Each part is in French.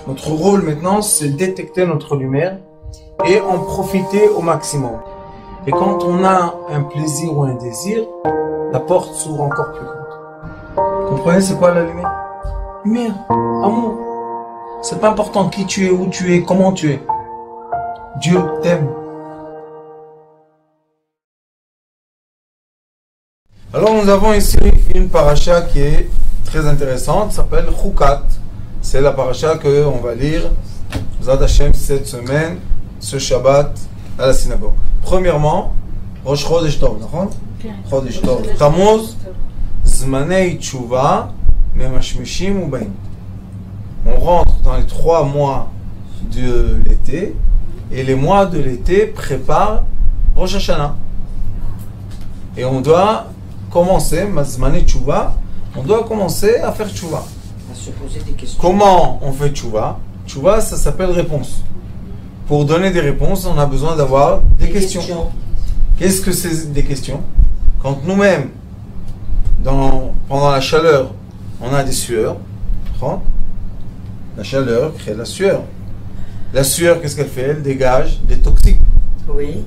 Notre rôle maintenant, c'est détecter notre lumière et en profiter au maximum. Et quand on a un plaisir ou un désir, la porte s'ouvre encore plus grande. Vous comprenez c'est quoi la lumière? Lumière, amour. C'est pas important qui tu es, où tu es, comment tu es. Dieu t'aime. Alors nous avons ici une paracha qui est très intéressante, s'appelle Chukat. C'est la paracha qu'on va lire, Zad Hashem, cette semaine, ce Shabbat, à la synagogue. Premièrement, Rosh Chodesh Tov, נכון? Chodesh Tov. Tammuz, Zmanei Tshuva, Memashmishim Ubaim. On rentre dans les 3 mois de l'été, et les mois de l'été préparent Rosh Hashanah. Et on doit commencer, Zmanei Tshuva, on doit commencer à faire Tshuva. Se poser des questions. Comment on fait Tshuva? Tshuva, ça s'appelle réponse. Pour donner des réponses, on a besoin d'avoir des questions. Qu'est-ce que c'est des questions? Quand nous-mêmes, pendant la chaleur, on a des sueurs, la chaleur crée la sueur. La sueur, qu'est-ce qu'elle fait? Elle dégage des toxiques. Oui.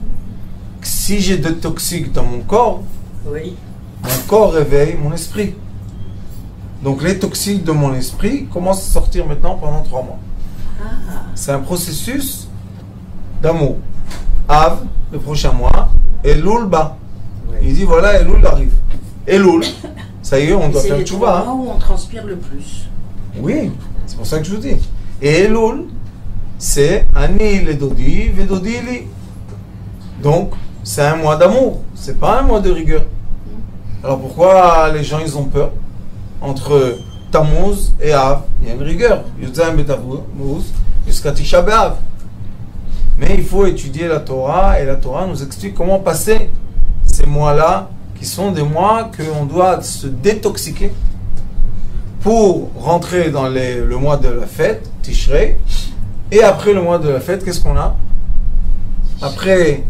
Si j'ai des toxiques dans mon corps, Oui. mon corps réveille mon esprit. Donc les toxiques de mon esprit commencent à sortir maintenant pendant 3 mois. Ah. C'est un processus d'amour. Av, le prochain mois, Elul bas. Oui. Il dit voilà, Elul arrive. Elul, ça y est, on doit faire C'est Tshuva. les 3 mois où on transpire le plus. Oui, c'est pour ça que je vous dis. Et Elul, c'est Ani le Dodi, Vedodi li. Donc, c'est un mois d'amour. C'est pas un mois de rigueur. Alors pourquoi les gens ils ont peur? Entre Tammuz et Av, il y a une rigueur. Yudzaïm B'Tammuz jusqu'à Tisha B'Av. Mais il faut étudier la Torah, et la Torah nous explique comment passer ces mois-là, qui sont des mois qu'on doit se détoxiquer pour rentrer dans le mois de la fête, Tishrei. Et après le mois de la fête, qu'est-ce qu'on a? Après,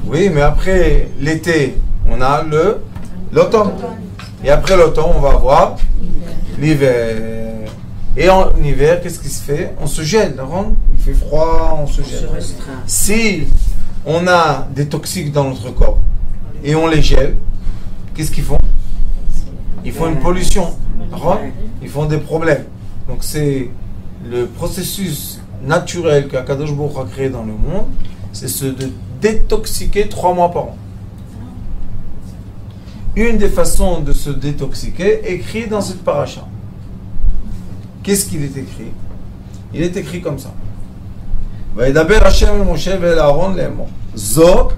oui, mais après l'été, on a l'automne. Et après l'automne, on va avoir l'hiver. Et en hiver, qu'est-ce qui se fait? On se gèle, il fait froid, on se gèle. Se restreint. Si on a des toxiques dans notre corps et on les gèle, qu'est-ce qu'ils font? Ils font une pollution, ils font des problèmes. Donc c'est le processus naturel qu'Akadosh Baruch Hu a créé dans le monde, c'est de détoxiquer 3 mois par an. Une des façons de se détoxiquer est écrit dans cette paracha. Qu'est-ce qu'il est écrit? Il est écrit comme ça. Vayedaber Hashem el Moshe ve'el Aaron le'emor. Zot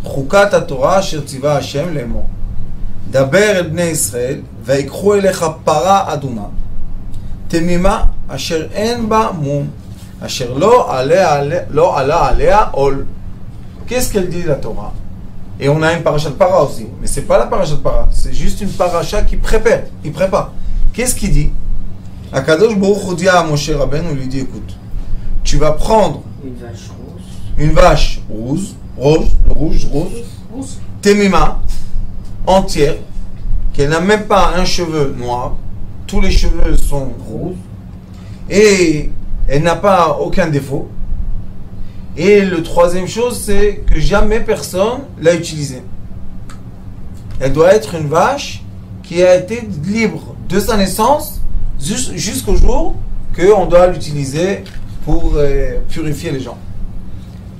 chukat haTorah asher tziva Hashem le'emor. Daber el bnei Israel vayikchu elecha para aduma. Temima asher en ba mum. Asher lo ala alea ol. Qu'est-ce qu'elle dit la Torah? Et on a une paracha de para aussi. Mais c'est pas la paracha de para. C'est juste une paracha qui prépare. Il prépare. Qu'est-ce qu'il dit? Akadosh Baruch Hu dit à Moshe Rabbeinu, lui dit, écoute, tu vas prendre une vache rouge, temima, entière, qu'elle n'a même pas un cheveu noir, tous les cheveux sont rouges, et elle n'a pas aucun défaut. Et le troisième chose, c'est que jamais personne l'a utilisée. Elle doit être une vache qui a été libre de sa naissance jusqu'au jour qu'on doit l'utiliser pour purifier les gens.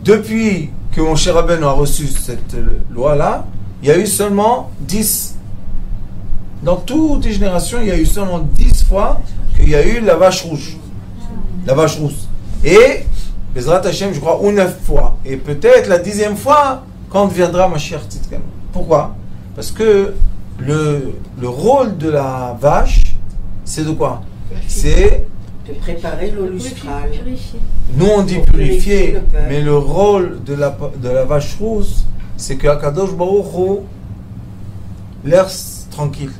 Depuis que mon cher Rabbeinu a reçu cette loi-là, il y a eu seulement 10. Dans toutes les générations, il y a eu seulement 10 fois qu'il y a eu la vache rouge. La vache rousse. Et Bezrat Hashem, je crois, ou 9 fois. Et peut-être la 10e fois, quand viendra Mashiach Tzidkenu. Pourquoi? Parce que le rôle de la vache, c'est de quoi? C'est de préparer l'eau lustrale. Nous on dit purifier, mais le rôle de la vache rousse, c'est que Akadosh Baruch Hu laisse tranquille.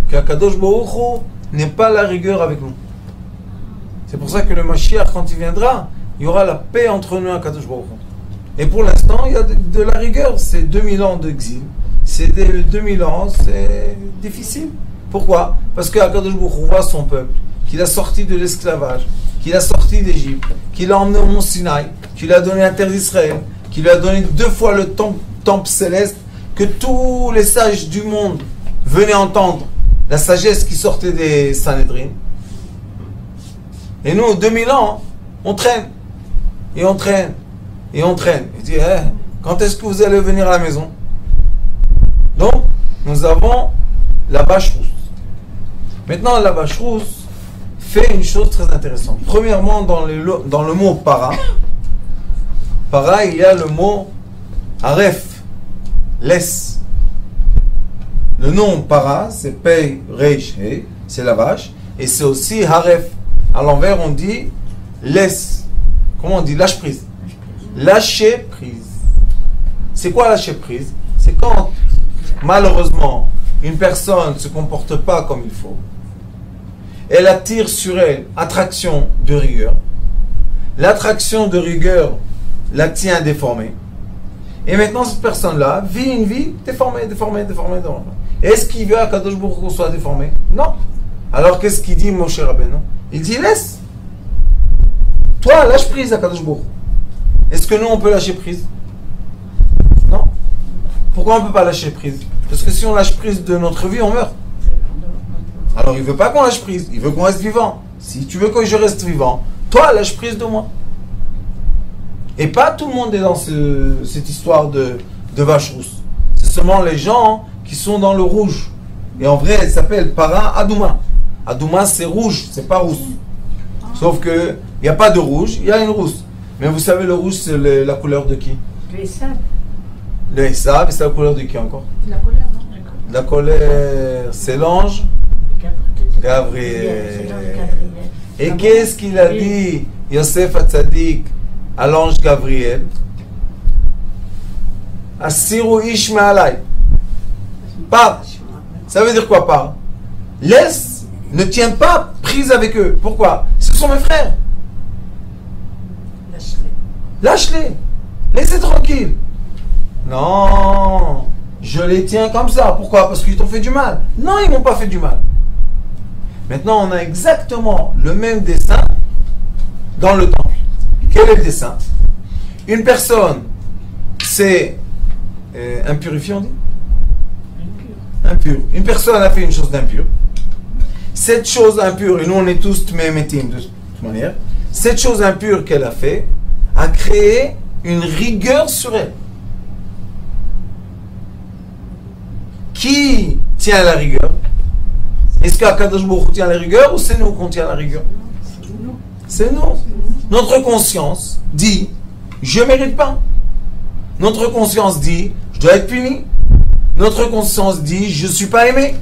Qu'Akadosh Baruch Hu n'est pas la rigueur avec nous. C'est pour ça que le Mashiach, quand il viendra, il y aura la paix entre nous et Akadosh Baruch Hu. Et pour l'instant, il y a de la rigueur. C'est 2000 ans d'exil. C'est 2000 ans, c'est difficile. Pourquoi? Parce qu'Akadosh Baruch Hu voit son peuple, qu'il a sorti de l'esclavage, qu'il a sorti d'Égypte, qu'il a emmené au mont Sinaï, qu'il a donné la terre d'Israël, qu'il lui a donné 2 fois le temple céleste, que tous les sages du monde venaient entendre la sagesse qui sortait des Sanhédrin. Et nous, 2000 ans, on traîne. Et on traîne. Et on traîne. Il dit, quand est-ce que vous allez venir à la maison? Donc, nous avons la vache rousse. Maintenant, la vache rousse fait une chose très intéressante. Premièrement, dans le mot para, il y a le mot aref, laisse. Le nom para, c'est pei, reish, he, c'est la vache. Et c'est aussi haref. À l'envers, on dit laisse. Comment on dit? Lâche prise. Lâcher prise. C'est quoi lâcher prise? C'est quand, malheureusement, une personne ne se comporte pas comme il faut. Elle attire sur elle attraction de rigueur. L'attraction de rigueur la tient déformée. Et maintenant, cette personne-là vit une vie déformée. Est-ce qu'il veut qu'Akadosh Baruch Hu soit déformé? Non. Alors qu'est-ce qu'il dit Moshe Rabbeinu? Il dit laisse. Toi, lâche prise à Akadosh Baruch Hu. Est-ce que nous, on peut lâcher prise? Non. Pourquoi on ne peut pas lâcher prise? Parce que si on lâche prise de notre vie, on meurt. Alors il ne veut pas qu'on lâche prise, il veut qu'on reste vivant. Si tu veux que je reste vivant, toi, lâche prise de moi. Et pas tout le monde est dans cette histoire de vache rousse. C'est seulement les gens qui sont dans le rouge. Et en vrai, elle s'appelle para Adouma. Adouma, c'est rouge, c'est pas rousse. Sauf que il n'y a pas de rouge, il y a une rousse. Mais vous savez, le rouge, c'est la couleur de qui? Le Esav. Le Esav, c'est la couleur de qui encore? La colère, non? La colère, c'est l'ange Gabriel. Et qu'est-ce qu'il a dit, Yosef Hatzadik, à l'ange Gabriel? Asiru ish ma'alai. Pars. Ça veut dire quoi, pars? Laisse, ne tiens pas prise avec eux. Pourquoi? Ce sont mes frères. Lâche-les. Laissez tranquille. Non, je les tiens comme ça. Pourquoi? Parce qu'ils t'ont fait du mal. Non, ils m'ont pas fait du mal. Maintenant, on a exactement le même dessin dans le temple. Quel est le dessin? Une personne, c'est impurifié, on dit? Impur. Une personne a fait une chose d'impure. Cette chose impure, et nous on est tous tmémétim de toute manière, cette chose impure qu'elle a fait a créé une rigueur sur elle. Qui tient la rigueur? Est-ce qu'Akadosh Baruch Hu tient la rigueur ou c'est nous qu'on tient la rigueur? C'est nous. Notre conscience dit je ne mérite pas. Notre conscience dit je dois être puni. Notre conscience dit je ne suis pas aimé.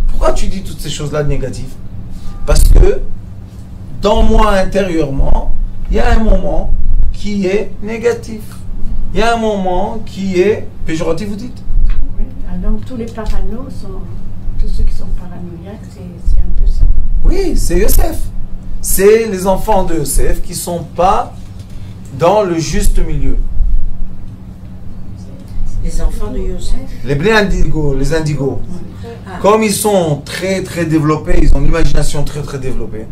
Pourquoi tu dis toutes ces choses-là négatives? Parce que dans moi intérieurement, il y a un moment qui est négatif. Il y a un moment qui est péjoratif, vous dites? Donc tous les paranos sont, tous ceux qui sont paranoïaques, c'est un peu ça. Oui, c'est Yosef. C'est les enfants de Yosef qui ne sont pas dans le juste milieu. Les enfants de Yosef. Les blés indigos, les indigos. Ah. Comme ils sont très très développés, ils ont l'imagination très très développée.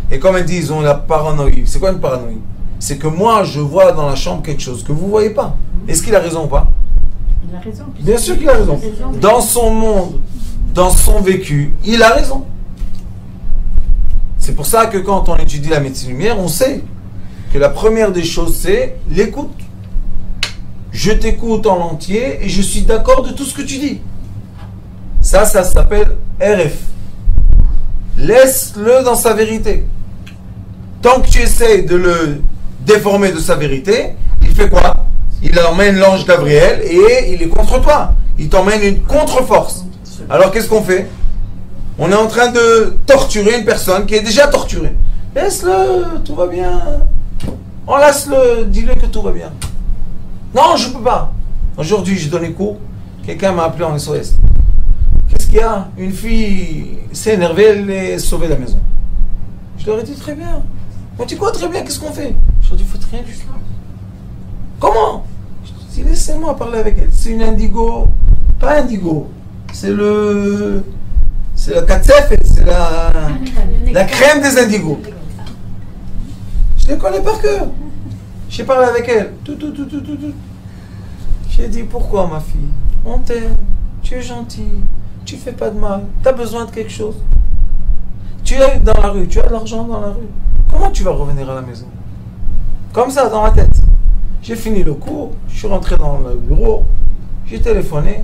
Et comme elle dit, ils ont la paranoïa. C'est quoi une paranoïa? C'est que moi, je vois dans la chambre quelque chose que vous ne voyez pas. Est-ce qu'il a raison ou pas? Il a raison. Bien sûr qu'il a raison. Dans son monde, dans son vécu, il a raison. C'est pour ça que quand on étudie la médecine lumière, on sait que la première des choses, c'est l'écoute. Je t'écoute en entier et je suis d'accord de tout ce que tu dis. Ça s'appelle RF. Laisse-le dans sa vérité. Tant que tu essaies de le déformer de sa vérité, il fait quoi? Il emmène l'ange Gabriel et il est contre toi. Il t'emmène une contre-force. Alors qu'est-ce qu'on fait? On est en train de torturer une personne qui est déjà torturée. Laisse-le, tout va bien. Enlace-le, dis-le que tout va bien. Non, je ne peux pas. Aujourd'hui, j'ai donné cours. Quelqu'un m'a appelé en SOS. Qu'est-ce qu'il y a? Une fille s'est énervée, elle est sauvée de la maison. Je leur ai dit très bien. On dit quoi très bien? Qu'est-ce qu'on fait? Je leur ai dit, il faut rien du tout. Comment? Je leur ai dit, laissez-moi parler avec elle. C'est une indigo. Pas indigo. C'est C'est la katsefet, c'est la crème des indigos. Je les connais par cœur. J'ai parlé avec elle. Tout. J'ai dit, pourquoi ma fille? On t'aime, tu es gentille, tu fais pas de mal, tu as besoin de quelque chose. Tu es dans la rue, tu as de l'argent dans la rue. Comment tu vas revenir à la maison? Comme ça, dans ma tête. J'ai fini le cours, je suis rentré dans le bureau, j'ai téléphoné.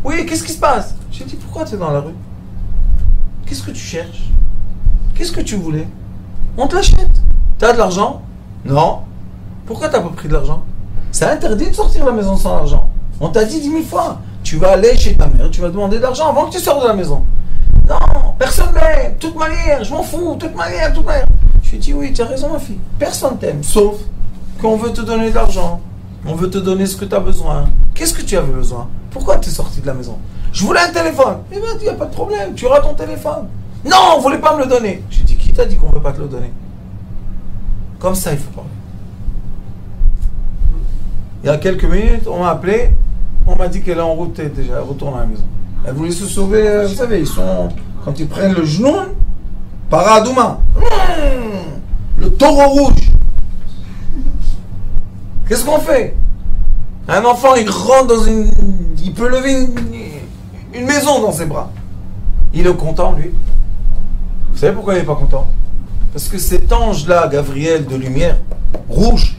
Oui, qu'est-ce qui se passe? J'ai dit, pourquoi tu es dans la rue? Qu'est-ce que tu cherches? Qu'est-ce que tu voulais? On te l'achète. Tu as de l'argent? Non. Pourquoi tu n'as pas pris de l'argent? C'est interdit de sortir de la maison sans argent. On t'a dit 10 000 fois. Tu vas aller chez ta mère, tu vas demander de l'argent avant que tu sortes de la maison. Non, personne m'aime, de toute manière, je m'en fous, de toute manière. Je lui ai dit, oui, tu as raison ma fille. Personne t'aime, sauf qu'on veut te donner de l'argent. On veut te donner ce que tu as besoin. Qu'est-ce que tu avais besoin? Pourquoi tu es sorti de la maison? Je voulais un téléphone. Eh bien, il n'y a pas de problème, tu auras ton téléphone. Non, on ne voulait pas me le donner. Je lui ai dit, qui t'a dit qu'on ne veut pas te le donner? Comme ça, il faut parler. Il y a quelques minutes, on m'a appelé, on m'a dit qu'elle est en route déjà, elle retourne à la maison. Elle voulait se sauver, vous savez, ils sont, quand ils prennent le genou, paradouma, le taureau rouge. Qu'est-ce qu'on fait? Un enfant, il rentre dans il peut lever une maison dans ses bras. Il est content, lui. Vous savez pourquoi il n'est pas content? Parce que cet ange-là, Gabriel de lumière, rouge,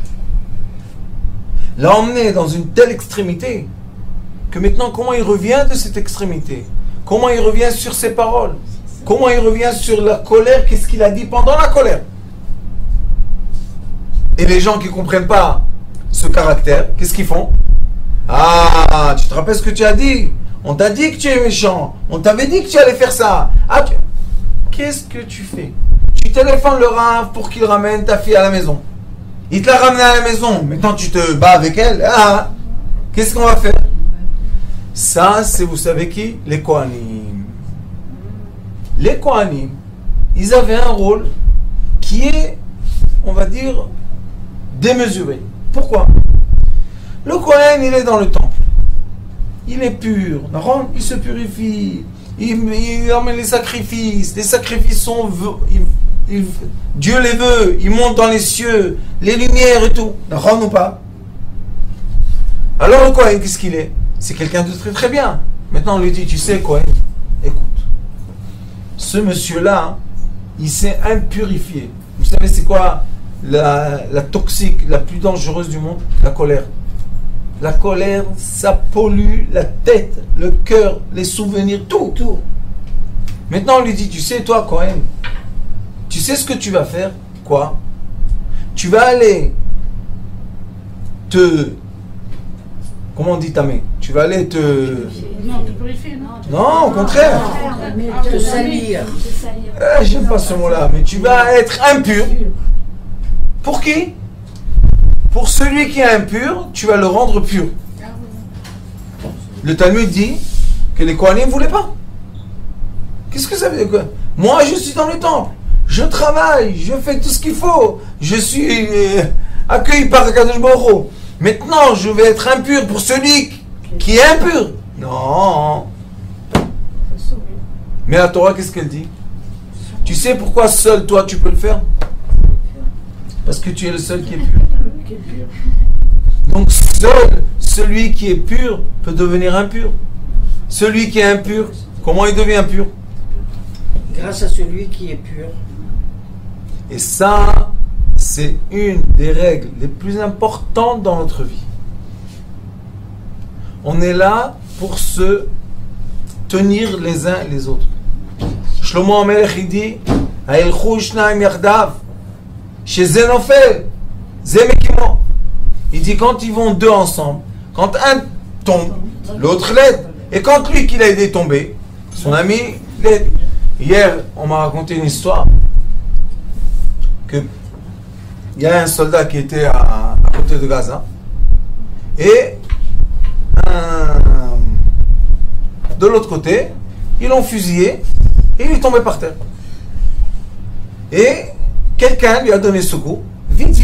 l'a emmené dans une telle extrémité que maintenant, comment il revient de cette extrémité? Comment il revient sur ses paroles? Comment il revient sur la colère? Qu'est-ce qu'il a dit pendant la colère? Et les gens qui ne comprennent pas ce caractère, qu'est-ce qu'ils font? Ah, tu te rappelles ce que tu as dit? On t'a dit que tu es méchant. On t'avait dit que tu allais faire ça. Ah, qu'est-ce que tu fais? Tu téléphones le Rav pour qu'il ramène ta fille à la maison. Il te l'a ramenée à la maison. Maintenant, tu te bats avec elle. Ah, qu'est-ce qu'on va faire? Ça, c'est, vous savez qui? Les Kohanim. Les Kohanim, ils avaient un rôle qui est, on va dire, démesuré. Pourquoi? Le Kohen, il est dans le temple. Il est pur. Il se purifie. Il emmène les sacrifices. Les sacrifices sont... Dieu les veut. Il monte dans les cieux. Les lumières et tout. Ou pas? Alors le Kohen, qu'est-ce qu'il est? C'est quelqu'un de très très bien. Maintenant, on lui dit, tu sais, Kohen, écoute. Ce monsieur-là, il s'est impurifié. Vous savez, c'est quoi la toxique, la plus dangereuse du monde? La colère. La colère, ça pollue la tête, le cœur, les souvenirs, tout. Maintenant, on lui dit, tu sais, toi, Cohen, tu sais ce que tu vas faire? Quoi? Tu vas aller te... Comment on dit tamé? Tu vas aller te... Non, te purifier, non? Non, au contraire. Te salir. J'aime pas ce mot-là, mais tu vas être impur. Pour qui? Pour celui qui est impur, tu vas le rendre pur. Le Talmud dit que les Kohanim ne voulaient pas. Qu'est-ce que ça veut dire quoi? Moi, je suis dans le temple. Je travaille, je fais tout ce qu'il faut. Je suis accueilli par Akadosh Baruch Hu. Maintenant, je vais être impur pour celui qui est impur. Non. Mais la Torah, qu'est-ce qu'elle dit? Tu sais pourquoi seul toi tu peux le faire? Parce que tu es le seul qui est pur. Donc seul celui qui est pur peut devenir impur. Celui qui est impur, comment il devient pur? Grâce à celui qui est pur. Et ça, c'est une des règles les plus importantes dans notre vie. On est là pour se tenir les uns les autres. Shlomo HaMelech, il dit Ha'ilchu shnaim yardav chez Nofel, Zemekimo. Il dit quand ils vont deux ensemble, quand un tombe, l'autre l'aide. Et quand lui qui l'a aidé tomber, son ami l'aide. Hier, on m'a raconté une histoire que il y a un soldat qui était à côté de Gaza et de l'autre côté, ils l'ont fusillé et il est tombé par terre. Et quelqu'un lui a donné secours. Vite.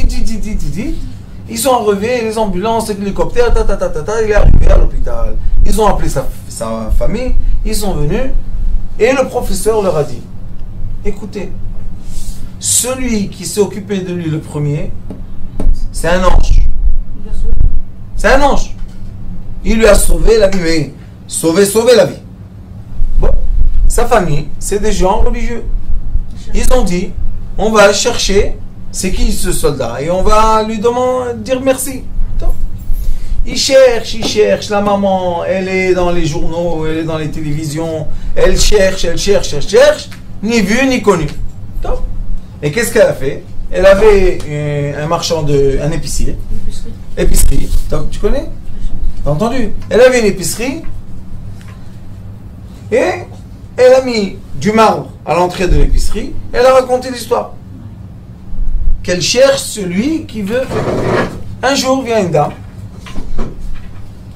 Ils ont arrivé, les ambulances, les hélicoptères, il est arrivé à l'hôpital. Ils ont appelé sa famille, ils sont venus. Et le professeur leur a dit, écoutez, celui qui s'est occupé de lui le premier, c'est un ange. C'est un ange. Il lui a sauvé la vie, mais sauvé la vie. Bon, sa famille, c'est des gens religieux. Ils ont dit, on va chercher, c'est qui ce soldat, et on va lui dire merci. Il cherche, la maman, elle est dans les journaux, elle est dans les télévisions, elle cherche, ni vu ni connu. Et qu'est-ce qu'elle a fait? Elle avait un épicier. Épicerie. Tu connais? T'as entendu? Elle avait une épicerie et elle a mis du marbre à l'entrée de l'épicerie. Elle a raconté l'histoire. Qu'elle cherche celui qui veut. Un jour vient une dame.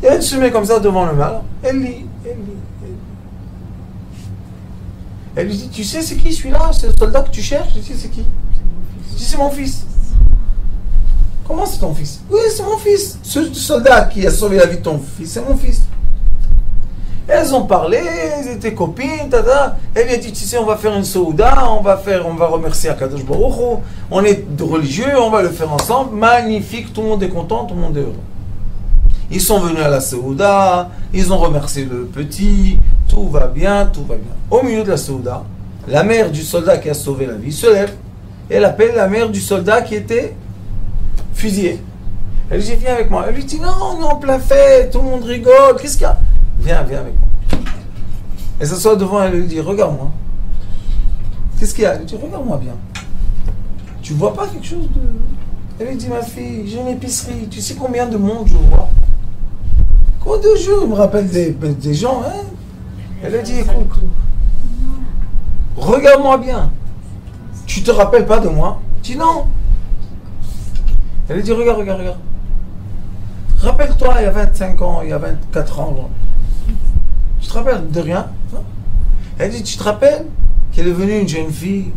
Et elle se met comme ça devant le marbre. Elle lit. Elle lui dit, tu sais c'est qui celui-là? C'est le soldat que tu cherches? Je dis, c'est qui? Je dis, c'est mon fils. Comment c'est ton fils? Oui, c'est mon fils. Ce soldat qui a sauvé la vie de ton fils, c'est mon fils. Elles ont parlé, elles étaient copines, tada. Elle lui a dit, tu sais, on va faire une souda, on va remercier Akadosh Baruch Hu, on est religieux, on va le faire ensemble. Magnifique, tout le monde est content, tout le monde est heureux. Ils sont venus à la souda, ils ont remercié le petit, tout va bien. Au milieu de la souda, la mère du soldat qui a sauvé la vie se lève et elle appelle la mère du soldat qui était fusillé. Elle lui dit, viens avec moi. Elle lui dit, non, on est en plein fête, tout le monde rigole, qu'est-ce qu'il y a? Viens avec moi. Elle s'assoit devant elle et lui dit, regarde-moi. Qu'est-ce qu'il y a? Elle lui dit, regarde-moi bien. Tu vois pas quelque chose de... Elle lui dit, ma fille, j'ai une épicerie, tu sais combien de monde je vois? Combien de jours il me rappelle des gens, hein? Elle lui dit, écoute, regarde-moi bien. Tu te rappelles pas de moi? Je dis non. Elle lui dit, regarde. Rappelle-toi, il y a 25 ans, il y a 24 ans. Tu te rappelles de rien? Non. Elle dit, tu te rappelles qu'elle est venue une jeune fille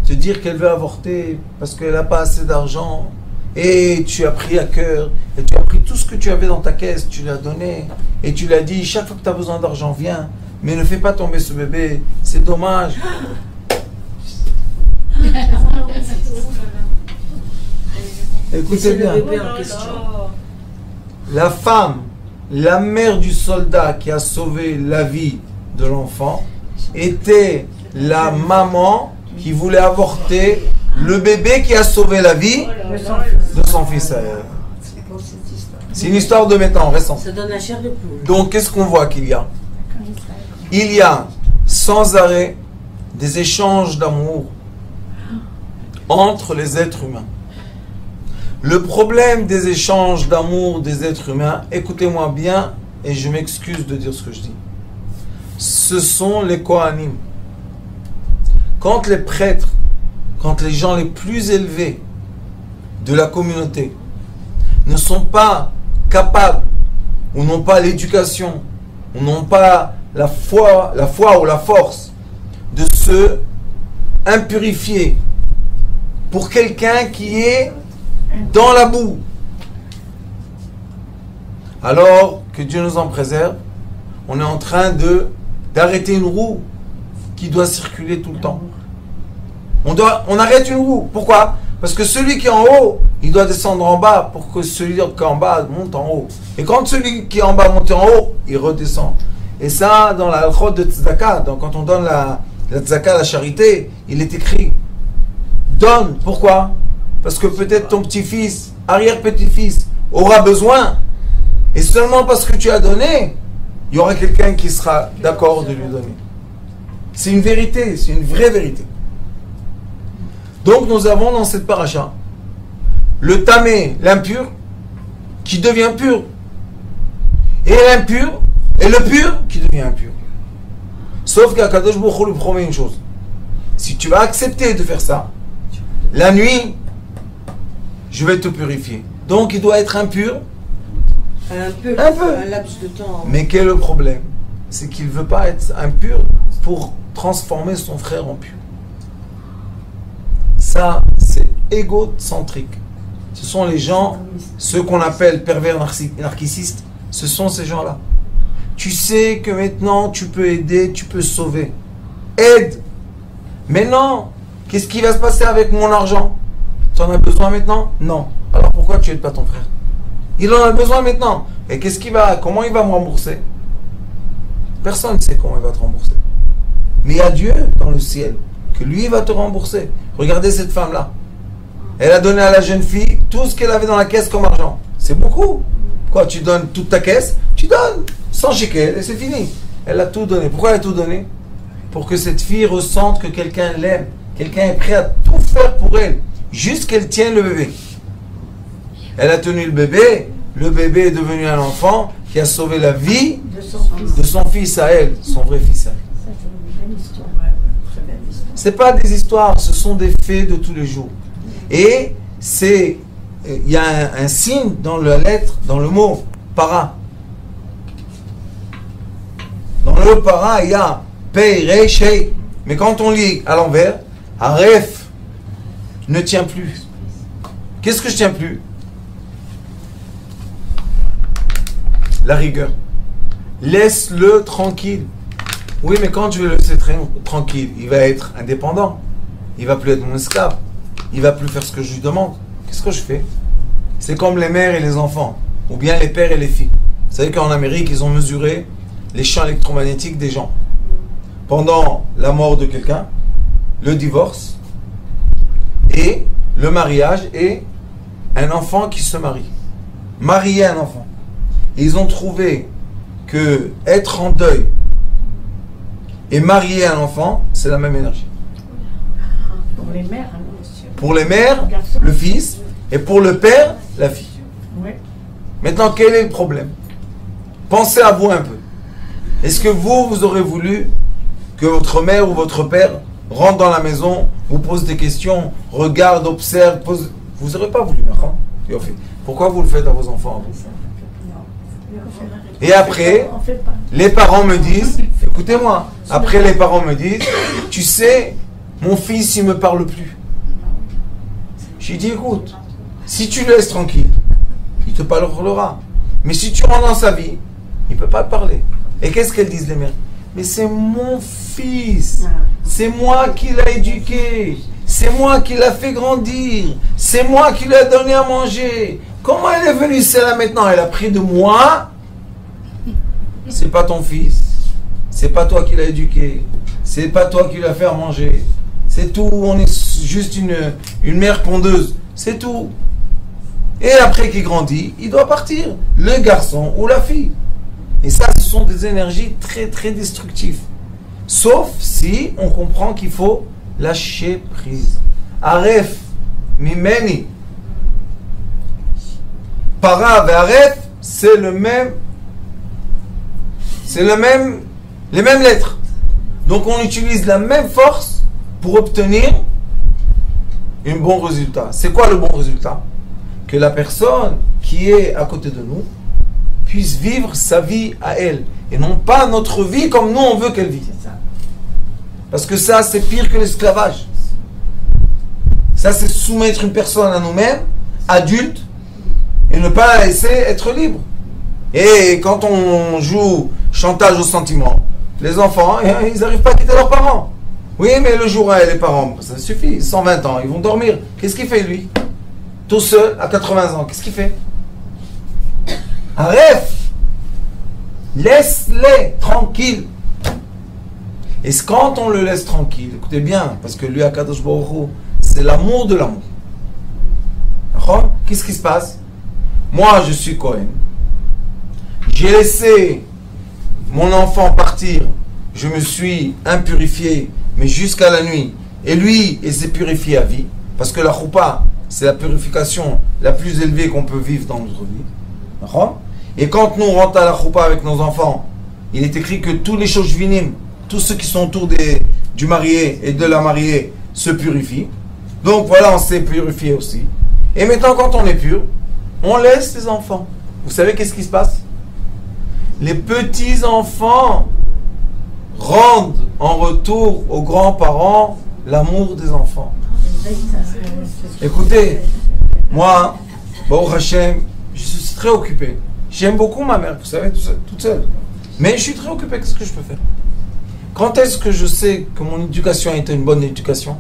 te dire qu'elle veut avorter parce qu'elle n'a pas assez d'argent et tu as pris à cœur et tu as pris tout ce que tu avais dans ta caisse, tu l'as donné et tu l'as dit, chaque fois que tu as besoin d'argent, viens, mais ne fais pas tomber ce bébé, c'est dommage. Écoutez bien. La femme, la mère du soldat qui a sauvé la vie de l'enfant, était la maman qui voulait avorter le bébé qui a sauvé la vie de son fils. C'est une histoire de maintenant récente. Ça donne la chair de poule. Donc qu'est-ce qu'on voit qu'il y a? Il y a sans arrêt des échanges d'amour entre les êtres humains. Le problème des échanges d'amour des êtres humains, écoutez-moi bien, et je m'excuse de dire ce que je dis, ce sont les Kohanim. Quand les prêtres, quand les gens les plus élevés de la communauté ne sont pas capables, ou n'ont pas l'éducation, ou n'ont pas la foi ou la force de se impurifier pour quelqu'un qui est dans la boue, alors que Dieu nous en préserve, on est en train d'arrêter une roue qui doit circuler tout le temps. On arrête une roue. Pourquoi? Parce que celui qui est en haut, il doit descendre en bas pour que celui qui est en bas monte en haut. Et quand celui qui est en bas monte en haut, il redescend. Et ça, dans la halachot de tzedaka, donc quand on donne la tzedaka, la charité, il est écrit donne. Pourquoi? Parce que peut-être ton petit-fils, arrière-petit-fils, aura besoin. Et seulement parce que tu as donné, il y aura quelqu'un qui sera d'accord de lui donner. C'est une vérité, c'est une vraie vérité. Donc nous avons dans cette paracha le tamé, l'impur, qui devient pur. Et l'impur, et le pur, qui devient impur. Sauf qu'Akadosh Baruch Hu lui promet une chose. Si tu vas accepter de faire ça, la nuit, je vais te purifier. Donc il doit être impur. Un peu. Un laps de temps. Mais quel est le problème? C'est qu'il ne veut pas être impur pour transformer son frère en pur. Ça, c'est égocentrique. Ce sont les gens, ceux qu'on appelle pervers narcissistes, ce sont ces gens-là. Tu sais que maintenant tu peux aider, tu peux sauver. aide. Mais non, qu'est-ce qui va se passer avec mon argent? Tu en as besoin maintenant? Non. Alors pourquoi tu n'aides pas ton frère? Il en a besoin maintenant. Et comment il va me rembourser? Personne ne sait comment il va te rembourser. Mais il y a Dieu dans le ciel, que lui va te rembourser. Regardez cette femme-là. Elle a donné à la jeune fille tout ce qu'elle avait dans la caisse comme argent. C'est beaucoup. Quoi, tu donnes toute ta caisse? Tu donnes 100 shekels et c'est fini. Elle a tout donné. Pourquoi elle a tout donné? Pour que cette fille ressente que quelqu'un l'aime. Quelqu'un est prêt à tout faire pour elle. Juste qu'elle tienne le bébé. Elle a tenu le bébé. Le bébé est devenu un enfant qui a sauvé la vie de son fils à elle, son vrai fils à elle. Ça, c'est une belle histoire. Très belle histoire. Ce n'est pas des histoires, ce sont des faits de tous les jours. Et il y a un signe dans la lettre, dans le mot para. Dans le para, il y a pei, rei, shei. Mais quand on lit à l'envers, aref ne tient plus. Qu'est-ce que je tiens plus? La rigueur. Laisse-le tranquille. Oui, mais quand je vais le laisser tranquille, il va être indépendant. Il va plus être mon esclave. Il va plus faire ce que je lui demande. Qu'est-ce que je fais? C'est comme les mères et les enfants, ou bien les pères et les filles. Vous savez qu'en Amérique, ils ont mesuré les champs électromagnétiques des gens. Pendant la mort de quelqu'un, le divorce, et le mariage, et un enfant qui se marie. Marier un enfant. Et ils ont trouvé que être en deuil et marier un enfant, c'est la même énergie. Pour les mères, hein, monsieur. Pour les mères, le fils, et pour le père, la fille. Oui. Maintenant, quel est le problème? Pensez à vous un peu. Est-ce que vous aurez voulu que votre mère ou votre père rentre dans la maison, vous pose des questions, regarde, observe, pose... Vous n'aurez pas voulu, d'accord? Pourquoi vous le faites à vos enfants, à vous? Et après, les parents me disent, écoutez-moi, après les parents me disent, tu sais, mon fils, il ne me parle plus. J'ai dit, écoute, si tu le laisses tranquille, il te parlera. Mais si tu rentres dans sa vie, il ne peut pas te parler. Et qu'est-ce qu'elles disent les mères? Mais c'est mon fils, c'est moi qui l'ai éduqué, c'est moi qui l'a fait grandir, c'est moi qui lui ai donné à manger. Comment elle est venue celle-là maintenant? Elle a pris de moi. C'est pas ton fils, c'est pas toi qui l'as éduqué, c'est pas toi qui l'as fait à manger. C'est tout, on est juste une mère pondeuse, c'est tout. Et après qu'il grandit, il doit partir, le garçon ou la fille. Et ça, ce sont des énergies très très destructives. Sauf si on comprend qu'il faut lâcher prise. Aref, mimeni. Para et aref, c'est le même. C'est les mêmes lettres. Donc on utilise la même force pour obtenir un bon résultat. C'est quoi le bon résultat? Que la personne qui est à côté de nous puisse vivre sa vie à elle. Et non pas notre vie comme nous on veut qu'elle vive. Parce que ça, c'est pire que l'esclavage. Ça, c'est soumettre une personne à nous-mêmes, adulte, et ne pas la laisser être libre. Et quand on joue chantage au sentiment, les enfants, ils n'arrivent pas à quitter leurs parents. Oui, mais le jour où les parents, ça suffit, 120 ans, ils vont dormir. Qu'est-ce qu'il fait, lui? Tout seul, à 80 ans, qu'est-ce qu'il fait? Arrête! Laisse-les tranquilles. Et quand on le laisse tranquille, écoutez bien, parce que lui, Akadosh Baruch Hu, c'est l'amour de l'amour. D'accord? Qu'est-ce qui se passe? Moi, je suis Cohen. J'ai laissé mon enfant partir. Je me suis impurifié, mais jusqu'à la nuit. Et lui, il s'est purifié à vie. Parce que la choupa, c'est la purification la plus élevée qu'on peut vivre dans notre vie. D'accord? Et quand nous rentrons à la choupa avec nos enfants, il est écrit que tous les shoshvinim, tous ceux qui sont autour du marié et de la mariée, se purifient. Donc voilà, on s'est purifié aussi. Et maintenant, quand on est pur, on laisse les enfants. Vous savez qu'est-ce qui se passe? Les petits-enfants rendent en retour aux grands-parents l'amour des enfants. Écoutez, moi, Baruch Hashem, je suis très occupé. J'aime beaucoup ma mère, vous savez, toute seule. Mais je suis très occupé, qu'est-ce que je peux faire? Quand est-ce que je sais que mon éducation a été une bonne éducation?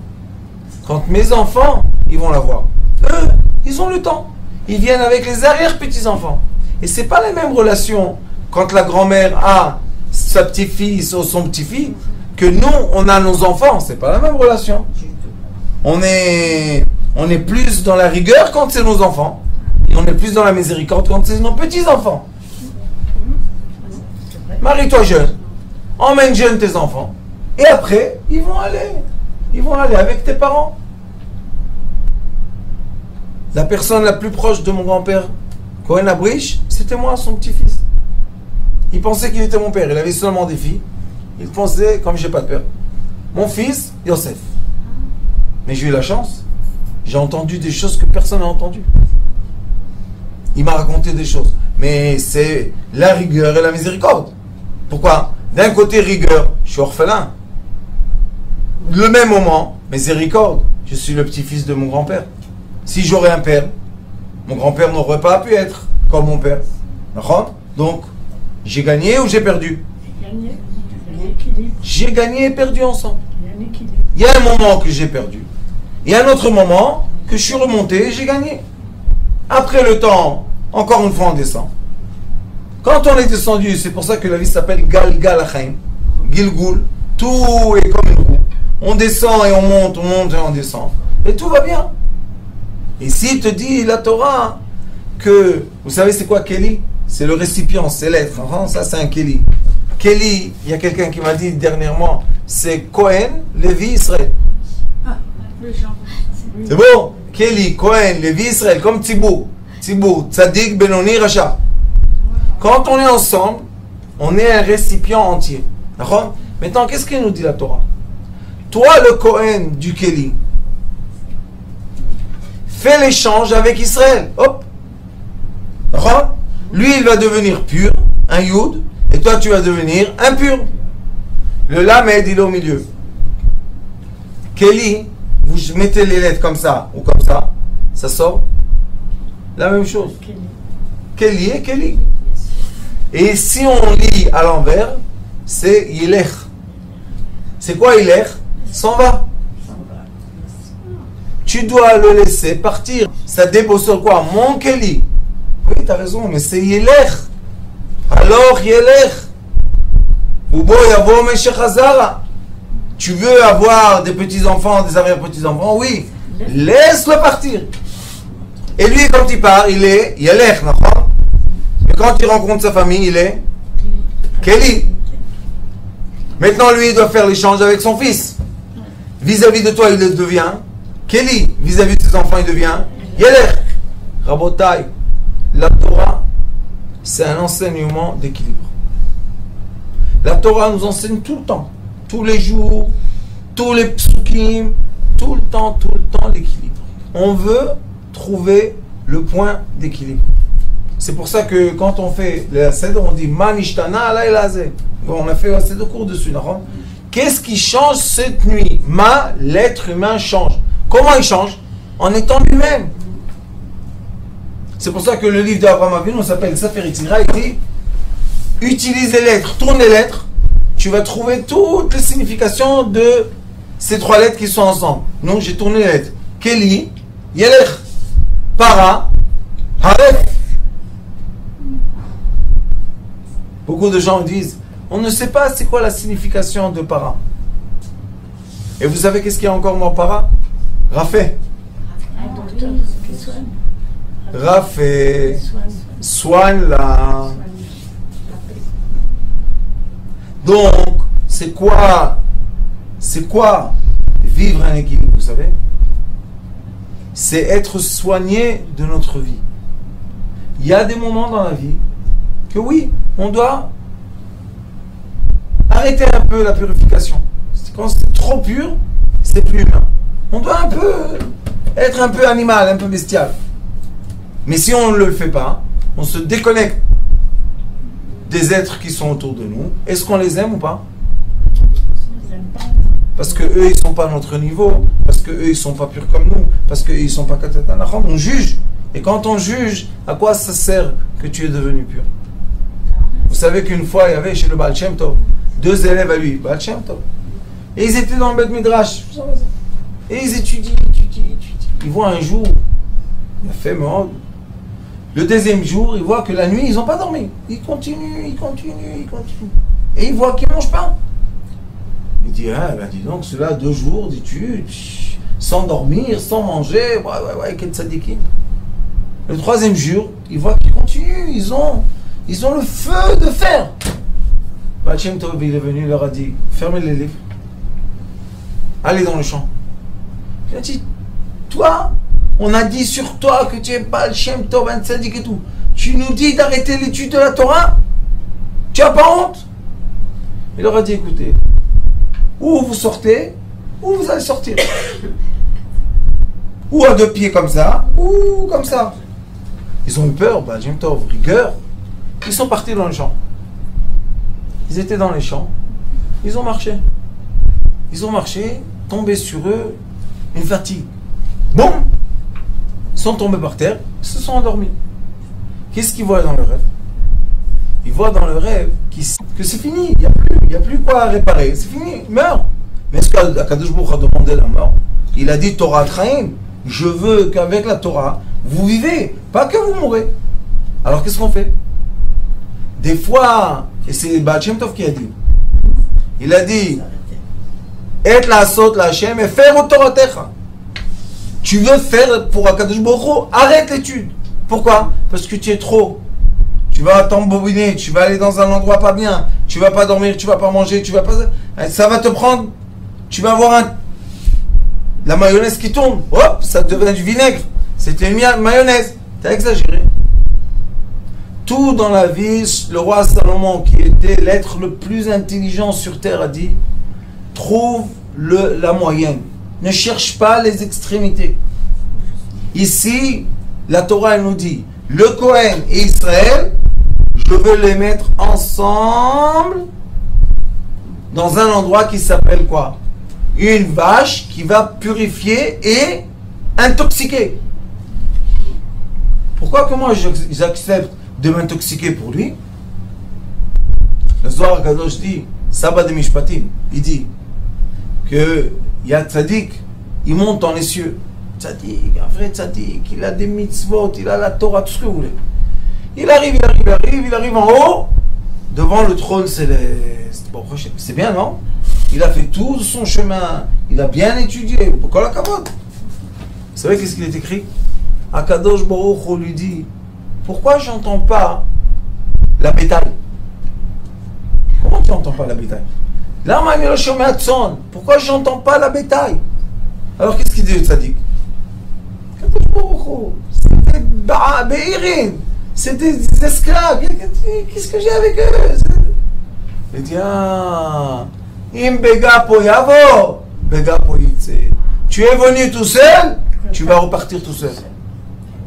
Quand mes enfants, ils vont la voir. Eux, ils ont le temps. Ils viennent avec les arrière-petits-enfants. Et c'est pas la même relation quand la grand-mère a sa petite-fille ou son petit-fille que nous, on a nos enfants. C'est pas la même relation. On est plus dans la rigueur quand c'est nos enfants. Et on est plus dans la miséricorde quand c'est nos petits-enfants. Marie-toi jeune. Emmène jeune tes enfants. Et après, ils vont aller avec tes parents. La personne la plus proche de mon grand-père, Cohen Abrish, c'était moi, son petit-fils. Il pensait qu'il était mon père. Il avait seulement des filles. Il pensait, comme j'ai pas de père, mon fils, Yosef. Mais j'ai eu la chance. J'ai entendu des choses que personne n'a entendues. Il m'a raconté des choses. Mais c'est la rigueur et la miséricorde. Pourquoi? D'un côté, rigueur, je suis orphelin. Le même moment, miséricorde, je suis le petit-fils de mon grand-père. Si j'aurais un père, mon grand-père n'aurait pas pu être comme mon père. D'accord? Donc, j'ai gagné ou j'ai perdu? J'ai gagné et perdu ensemble. Il y a un moment que j'ai perdu. Il y a un autre moment que je suis remonté et j'ai gagné. Après le temps, encore une fois on descend. Quand on est descendu, c'est pour ça que la vie s'appelle Galgal Achaim, Gilgul, tout est comme une roue. On descend et on monte et on descend. Et tout va bien. Et s'il te dit la Torah que, vous savez c'est quoi Kéli? C'est le récipient, c'est l'être. Enfin, ça c'est un Kéli. Kéli, il y a quelqu'un qui m'a dit dernièrement, c'est Cohen, Lévi, Israël. C'est bon? Kéli, Cohen, Lévi, Israël, comme Tzibour. Tzibour, Tzadik, Benoni, Racha. Quand on est ensemble, on est un récipient entier. D'accord? Maintenant, qu'est-ce qu'il nous dit la Torah? Toi, le Cohen du Kéli, fais l'échange avec Israël. Hop! D'accord? Lui, il va devenir pur, un Yud, et toi, tu vas devenir impur. Le Lamed, il est au milieu. Kéli, vous mettez les lettres comme ça ou comme ça sort la même chose. Kéli et Kéli. Et si on lit à l'envers, c'est Yilech. C'est quoi Yilech? S'en va. Tu dois le laisser partir. Ça dépose sur quoi? Mon Kéli. Oui, tu as raison, mais c'est Yilech. Alors Yilech. Ubo yavo meshech hazara. Tu veux avoir des petits-enfants, des arrière-petits-enfants? Oui. Laisse-le partir. Et lui, quand il part, il est Yilech, d'accord? Mais quand il rencontre sa famille, il est Kéli. Maintenant, lui, il doit faire l'échange avec son fils. Vis-à-vis de toi, il devient Kéli. Vis-à-vis de ses enfants, il devient Yelech. Rabotai, la Torah, c'est un enseignement d'équilibre. La Torah nous enseigne tout le temps, tous les jours, tous les psukim, tout le temps l'équilibre. On veut trouver le point d'équilibre. C'est pour ça que quand on fait le Seder, on dit Manishtana alaylazé. On a fait assez de cours dessus, non? Qu'est-ce qui change cette nuit? L'être humain change. Comment il change? En étant lui-même. C'est pour ça que le livre d'Abraham Avinu s'appelle Sefer Yetzira. Il dit utilise les lettres, tourne les lettres, tu vas trouver toutes les significations de ces trois lettres qui sont ensemble. Donc j'ai tourné les lettres. Kéli, Yelech, Para, Haref. Beaucoup de gens disent, on ne sait pas c'est quoi la signification de para. Et vous savez qu'est-ce qu'il y a encore dans para? Rafé. Rafé. Soigne-la. Donc, c'est quoi vivre un équilibre, vous savez? C'est être soigné de notre vie. Il y a des moments dans la vie que oui, on doit arrêter un peu la purification. Quand c'est trop pur, c'est plus humain. On doit être un peu animal, un peu bestial. Mais si on ne le fait pas, on se déconnecte des êtres qui sont autour de nous. Est-ce qu'on les aime ou pas? Parce que eux ils sont pas à notre niveau, parce que eux ils sont pas purs comme nous, parce que ils sont pas katatanacham. On juge. Et quand on juge, à quoi ça sert que tu es devenu pur? Vous savez qu'une fois il y avait chez le Baal Shem Tov 2 élèves à lui, Baal Shem Tov. Et ils étaient dans le Beth Midrash. Et ils étudient. Ils voient un jour, il a fait mort. Le deuxième jour, ils voient que la nuit, ils n'ont pas dormi. Ils continuent. Et ils voient qu'ils ne mangent pas. Il dit, dis donc, cela 2 jours d'études, sans dormir, sans manger, ouais, quel tzadikim. Le 3e jour, ils voient qu'ils continuent, ils ont le feu de fer. Baal Shem Tov, il est venu, il leur a dit, fermez les livres, allez dans le champ. Il a dit, toi, on a dit sur toi que tu es Baal Shem Tov, un tzadik et tout. Tu nous dis d'arrêter l'étude de la Torah? Tu n'as pas honte? Il leur a dit, écoutez, ou vous sortez, ou vous allez sortir. Ou à 2 pieds comme ça, ou comme ça. Ils ont eu peur, Baal Shem Tov, rigueur. Ils sont partis dans le champ. Ils étaient dans les champs. Ils ont marché. Tombé sur eux une fatigue. Boum! Ils sont tombés par terre, ils se sont endormis. Qu'est-ce qu'ils voient dans le rêve? Ils voient dans le rêve que c'est fini, il n'y a plus quoi réparer, c'est fini, ils meurent. Mais est-ce qu'Akadosh Baruch Hu a demandé la mort? Il a dit Torah Chaim, je veux qu'avec la Torah, vous vivez, pas que vous mourrez. Alors qu'est-ce qu'on fait? Des fois, et c'est Baal Shem Tov qui a dit, il a dit et la sot la Hashem et faire au Toratecha. Tu veux faire pour Akadosh Baruch Hu, arrête l'étude. Pourquoi? Parce que tu es trop. Tu vas t'embobiner, tu vas aller dans un endroit pas bien, tu vas pas dormir, tu vas pas manger, tu vas pas. Ça va te prendre. Tu vas avoir la mayonnaise qui tombe. Hop, ça devient du vinaigre. C'était une mayonnaise. T'as exagéré. Tout dans la vie, le roi Salomon, qui était l'être le plus intelligent sur terre, a dit trouve la moyenne. Ne cherche pas les extrémités. Ici, la Torah elle nous dit le Kohen et Israël, je veux les mettre ensemble dans un endroit qui s'appelle quoi? Une vache qui va purifier et intoxiquer. Pourquoi que moi j'accepte de m'intoxiquer pour lui? Le Zohar Kadosh dit, Saba de Mishpatim, il dit que il y a tzaddik, il monte dans les cieux. Tzaddik, un vrai tzaddik, il a des mitzvot, il a la Torah, tout ce que vous voulez. Il arrive en haut, devant le trône céleste. Bon, c'est bien, non? Il a fait tout son chemin, il a bien étudié. Pourquoi la capote? Vous savez qu'est-ce qu'il est écrit? Akadosh Baruch Hu lui dit, pourquoi j'entends pas la bétail? Comment tu n'entends pas la bétail? Pourquoi j'entends pas la bétail? Alors qu'est-ce qu'il dit le tzaddik? Akadosh Baruch Hu, c'était Be'irin, c'était des esclaves. Qu'est-ce que j'ai avec eux? Il dit, Im Begapo Yavo, Begapo Yitse. Tu es venu tout seul, tu vas repartir tout seul.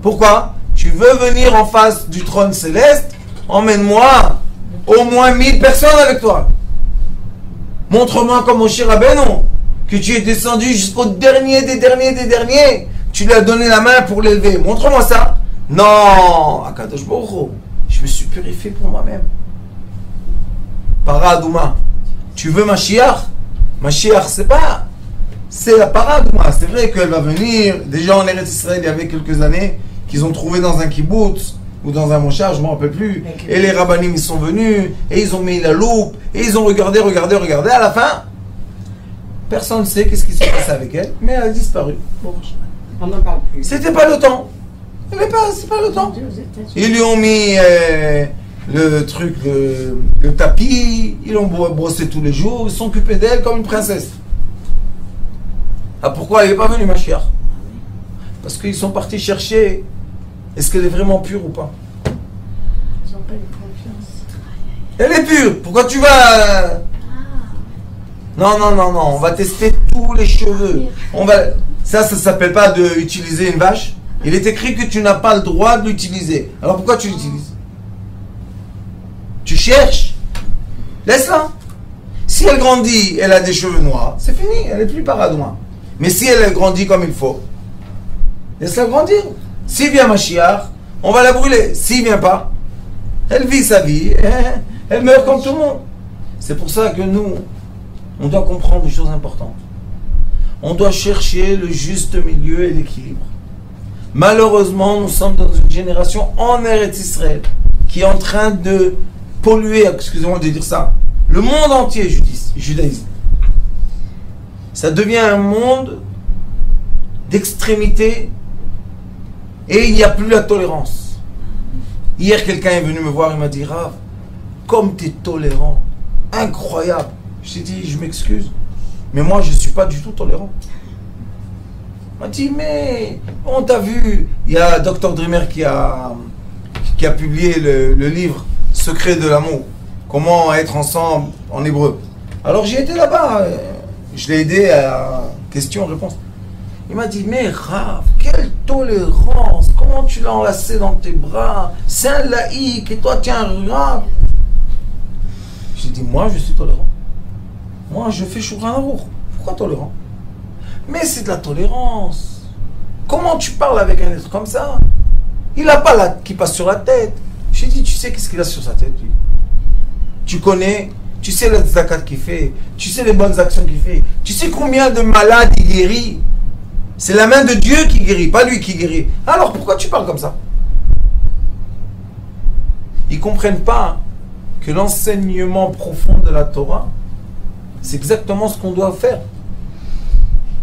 Pourquoi? Tu veux venir en face du trône céleste? Emmène-moi au moins 1000 personnes avec toi. Montre-moi comme Moshe Rabbeinu, que tu es descendu jusqu'au dernier des derniers. Tu lui as donné la main pour l'élever. Montre-moi ça. Non, Akadosh Baruch Hu, je me suis purifié pour moi-même. Paradouma. Tu veux Mashiach? Mashiach, c'est la Paradouma. C'est vrai qu'elle va venir. Déjà en Eretz Israël, il y avait quelques années, qu'ils ont trouvé dans un kibbutz ou dans un moshav, je ne me rappelle plus. Et les rabbanim, ils sont venus, et ils ont mis la loupe, et ils ont regardé. À la fin, personne ne sait qu'est-ce qui s'est passé avec elle, mais elle a disparu. Bon, on n'en parle plus. C'était pas le temps. C'est pas le temps. Ils lui ont mis le truc, le tapis, ils l'ont brossé tous les jours, ils sont occupés d'elle comme une princesse. Ah, pourquoi elle n'est pas venue, ma chère? Parce qu'ils sont partis chercher est-ce qu'elle est vraiment pure ou pas. Ils n'ont pas eu confiance. Elle est pure. Pourquoi tu vas... Non, on va tester tous les cheveux. Ça s'appelle pas d'utiliser une vache. Il est écrit que tu n'as pas le droit de l'utiliser. Alors pourquoi tu l'utilises? Tu cherches. Laisse-la. Si elle grandit, elle a des cheveux noirs, c'est fini, elle n'est plus paradouma. Mais si elle grandit comme il faut, laisse-la grandir. S'il vient Mashiach, on va la brûler. S'il vient pas, elle vit sa vie, elle meurt comme tout le monde. C'est pour ça que nous, on doit comprendre des choses importantes. On doit chercher le juste milieu et l'équilibre. Malheureusement, nous sommes dans une génération en Eretz Israël qui est en train de polluer, excusez-moi de dire ça, le monde entier judaïsme. Ça devient un monde d'extrémité et il n'y a plus la tolérance. Hier, quelqu'un est venu me voir et m'a dit, Rav, comme tu es tolérant, incroyable. J'ai dit, je m'excuse, mais moi je ne suis pas du tout tolérant. Il m'a dit, mais on t'a vu, il y a Dr Dreamer qui a publié le livre Secret de l'amour, comment être ensemble en hébreu. Alors j'ai été là-bas, je l'ai aidé à question-réponse. Il m'a dit, mais Rav, quelle tolérance, comment tu l'as enlacé dans tes bras, c'est un laïc et toi tu es un Rav. J'ai dit, moi je suis tolérant. Moi je fais Shulchan Aruch. Pourquoi tolérant? Mais c'est de la tolérance. Comment tu parles avec un être comme ça? Il n'a pas la qui passe sur la tête. J'ai dit, tu sais qu'est-ce qu'il a sur sa tête, lui? Tu connais, tu sais le zakat qu'il fait, tu sais les bonnes actions qu'il fait, tu sais combien de malades il guérit. C'est la main de Dieu qui guérit, pas lui qui guérit. Alors pourquoi tu parles comme ça? Ils ne comprennent pas que l'enseignement profond de la Torah, c'est exactement ce qu'on doit faire.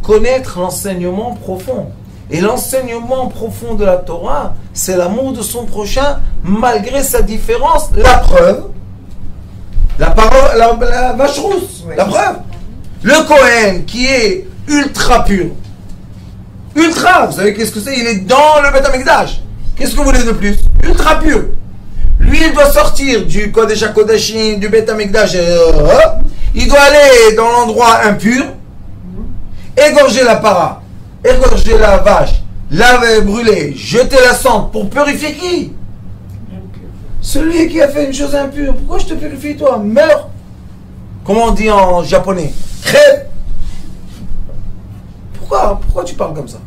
Connaître l'enseignement profond. Et l'enseignement profond de la Torah, c'est l'amour de son prochain malgré sa différence. La preuve, la parole, la vache rousse, oui. La preuve. Le Kohen qui est ultra pur. Ultra, vous savez qu'est-ce que c'est? Il est dans le Beth Amikdash. Qu'est-ce que vous voulez de plus? Ultra pur. Lui, il doit sortir du Kodesh HaKodashim, du Beth Amikdash. Il doit aller dans l'endroit impur, égorger la para, égorger la vache, la brûler, jeter la cendre pour purifier qui? Celui qui a fait une chose impure. Pourquoi je te purifie, toi? Meurs. Comment on dit en japonais? Crève. Pourquoi tu parles comme ça?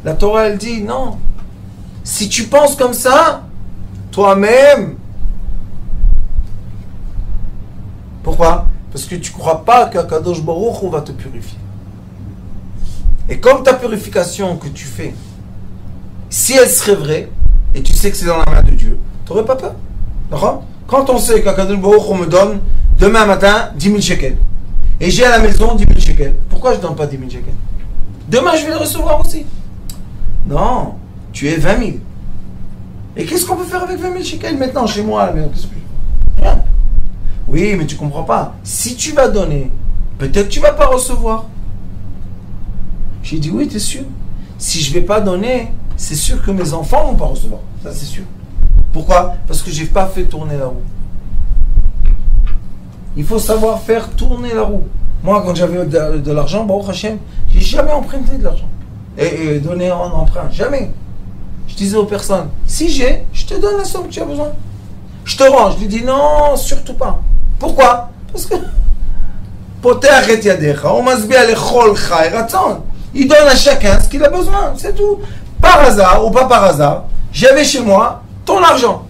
La Torah, elle dit non. Si tu penses comme ça, toi-même. Pourquoi? Parce que tu ne crois pas qu'Akadosh Baruch Hu va te purifier. Et comme ta purification que tu fais, si elle serait vraie, et tu sais que c'est dans la main de Dieu, tu n'aurais pas peur. D'accord? Quand on sait qu'Akadosh Baruch Hu me donne demain matin 10 000 shekels, et j'ai à la maison 10 000 shekels, pourquoi je ne donne pas 10 000 shekels? Demain, je vais le recevoir aussi. Non, tu es 20 000. Et qu'est-ce qu'on peut faire avec 20 000 shekels maintenant chez moi? Rien. Oui, mais tu ne comprends pas. Si tu vas donner, peut-être tu ne vas pas recevoir. J'ai dit, oui, tu es sûr. Si je ne vais pas donner, c'est sûr que mes enfants ne vont pas recevoir. Ça, c'est sûr. Pourquoi? Parce que je n'ai pas fait tourner la roue. Il faut savoir faire tourner la roue. Moi, quand j'avais de l'argent, Baruch Hashem, j'ai jamais emprunté de l'argent. Et donné en emprunt. Jamais. Je disais aux personnes, si j'ai, je te donne la somme que tu as besoin. Je te rends. Je lui dis, non, surtout pas. Pourquoi? Parce que il donne à chacun ce qu'il a besoin. C'est tout. Par hasard ou pas par hasard, j'avais chez moi ton argent.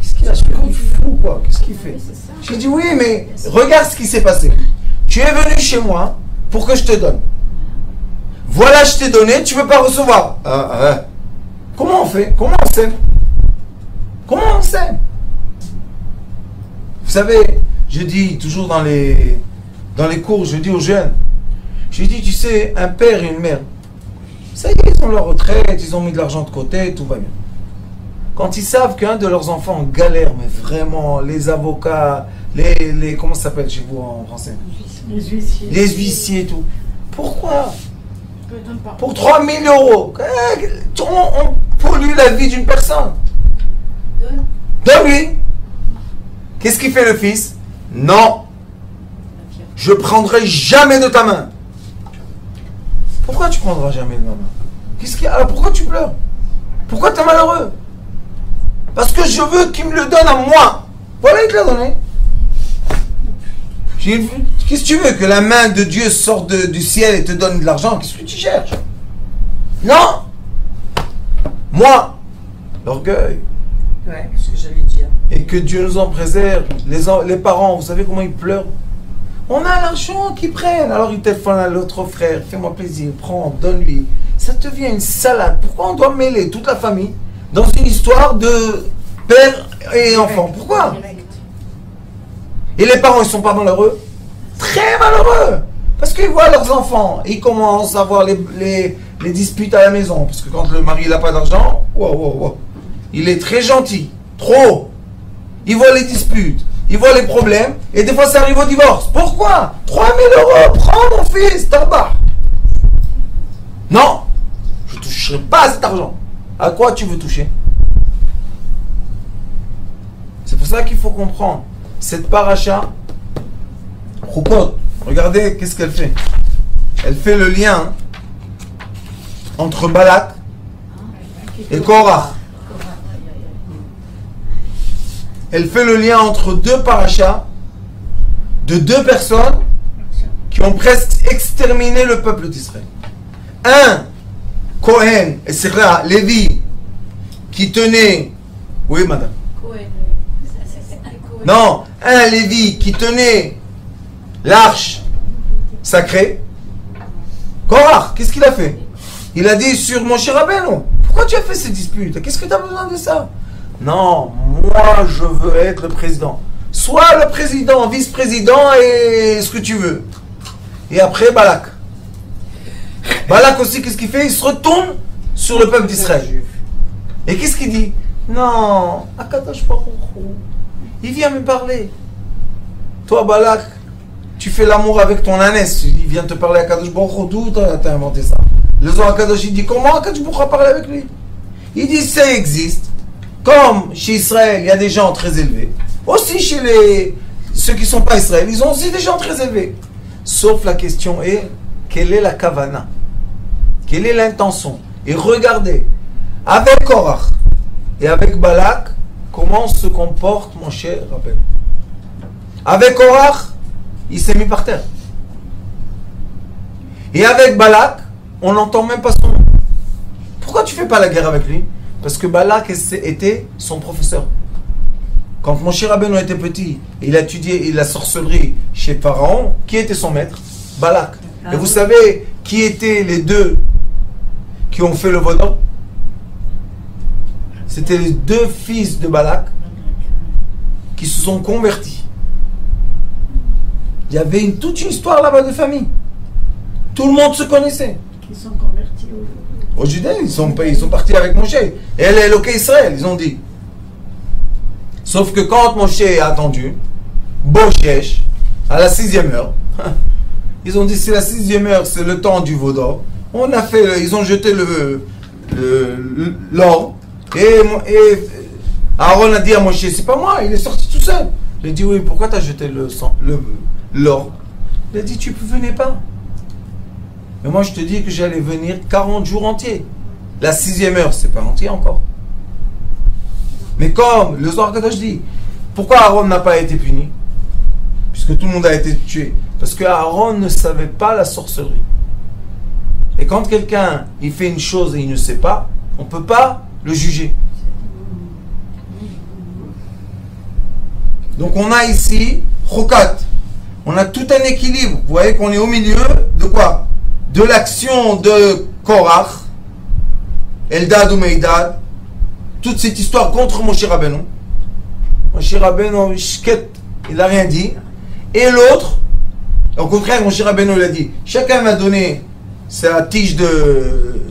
Qu'est-ce qu'il a fait? Il fou quoi? Qu'est-ce qu'il fait? J'ai dit oui, mais regarde ce qui s'est passé. Tu es venu chez moi pour que je te donne. Voilà, je t'ai donné, tu ne veux pas recevoir. Comment on fait? Comment on s'aime? Comment on s'aime? Vous savez, je dis toujours dans les cours, je dis aux jeunes, je dis, tu sais, un père et une mère, ça y est, ils ont leur retraite, ils ont mis de l'argent de côté, tout va bien. Quand ils savent qu'un de leurs enfants galère, mais vraiment, les avocats, les comment ça s'appelle chez vous en français? Les huissiers. Les huissiers et tout. Pourquoi? Pour 3 000 euros. On pollue la vie d'une personne. Donne-lui. Qu'est-ce qu'il fait le fils? Non. Je prendrai jamais de ta main. Pourquoi tu prendras jamais de ma main? Alors pourquoi tu pleures? Pourquoi tu es malheureux? Parce que je veux qu'il me le donne à moi. Voilà, il te l'a donné. Qu'est-ce que tu veux? Que la main de Dieu sorte du ciel et te donne de l'argent? Qu'est-ce que tu cherches? Non. Moi, l'orgueil. Ouais, ce que j'allais dire. Et que Dieu nous en préserve. Les parents, vous savez comment ils pleurent? On a l'argent qu'ils prennent. Alors ils téléphonent à l'autre frère. Fais-moi plaisir, prends, donne-lui. Ça devient une salade. Pourquoi on doit mêler toute la famille dans une histoire de père et enfant? Pourquoi? Et les parents, ils sont pas malheureux? Très malheureux. Parce qu'ils voient leurs enfants. Ils commencent à avoir les disputes à la maison. Parce que quand le mari n'a pas d'argent, il est très gentil. Trop. Ils voient les disputes. Ils voient les problèmes. Et des fois, ça arrive au divorce. Pourquoi? 3000 €. Prends mon fils, tabac. Non. Je ne toucherai pas à cet argent. À quoi tu veux toucher? C'est pour ça qu'il faut comprendre. Cette paracha, Choukot, regardez qu'est-ce qu'elle fait. Elle fait le lien entre Balak et Korach. Elle fait le lien entre deux parachas de deux personnes qui ont presque exterminé le peuple d'Israël. Un Cohen, et c'est là, Lévi, qui tenait... Oui, madame. Non, un Lévi qui tenait l'arche sacrée. Korach, qu'est-ce qu'il a fait? Il a dit sur Moshe Rabbeinu, pourquoi tu as fait ces disputes? Qu'est-ce que tu as besoin de ça? Non, moi je veux être le président. Sois le président, vice-président et ce que tu veux. Et après Balak. Balak aussi, qu'est-ce qu'il fait? Il se retourne sur le peuple d'Israël. Et qu'est-ce qu'il dit? Non, Akadosh Baruch Hu, il vient me parler. Toi Balak, tu fais l'amour avec ton ânesse. Il vient te parler à Akadosh Baruch Hu. D'où t'as inventé ça? Le Zohar Akadosh, il dit comment Akadosh Baruch Hu a parlé avec lui? Il dit ça existe. Comme chez Israël, il y a des gens très élevés. Aussi chez ceux qui ne sont pas Israël, ils ont aussi des gens très élevés. Sauf la question est, quelle est la kavana? Quelle est l'intention? Et regardez, avec Korach et avec Balak, comment se comporte mon cher Rabbeinu. Avec Korach, il s'est mis par terre. Et avec Balak, on n'entend même pas son nom. Pourquoi tu ne fais pas la guerre avec lui? Parce que Balak était son professeur. Quand Moshe Rabbeinu était petit, il a étudié la sorcellerie chez Pharaon. Qui était son maître? Balak. Et vous savez qui étaient les deux qui ont fait le vaudor? C'était les deux fils de Balak qui se sont convertis. Il y avait toute une histoire là-bas de famille. Tout le monde se connaissait. Qui sont convertis aux Judéens, ils sont partis avec Moshe. Et elle est loquée Israël, ils ont dit. Sauf que quand Moshe a attendu, Boshesh, à la 6e heure, ils ont dit c'est la 6e heure, c'est le temps du vaudor. Ils ont jeté l'or. Et Aaron a dit à Moshe, c'est pas moi, il est sorti tout seul. Il a dit oui, pourquoi tu as jeté l'or? Il a dit tu ne venais pas. Mais moi, je te dis que j'allais venir 40 jours entiers. La 6e heure, c'est pas entier encore. Mais comme le Zohar Kadosh dit, pourquoi Aaron n'a pas été puni? Puisque tout le monde a été tué. Parce que Aaron ne savait pas la sorcellerie. Et quand quelqu'un il fait une chose et il ne sait pas, on ne peut pas le juger. Donc on a ici Chokat. On a tout un équilibre. Vous voyez qu'on est au milieu de quoi? De l'action de Korach, Eldad ou Meidad, toute cette histoire contre Moshe Rabbeinu. Moshe Rabbeinu, il n'a rien dit. Et l'autre, au contraire, Moshe Rabbeinu il a dit, chacun m'a donné sa tige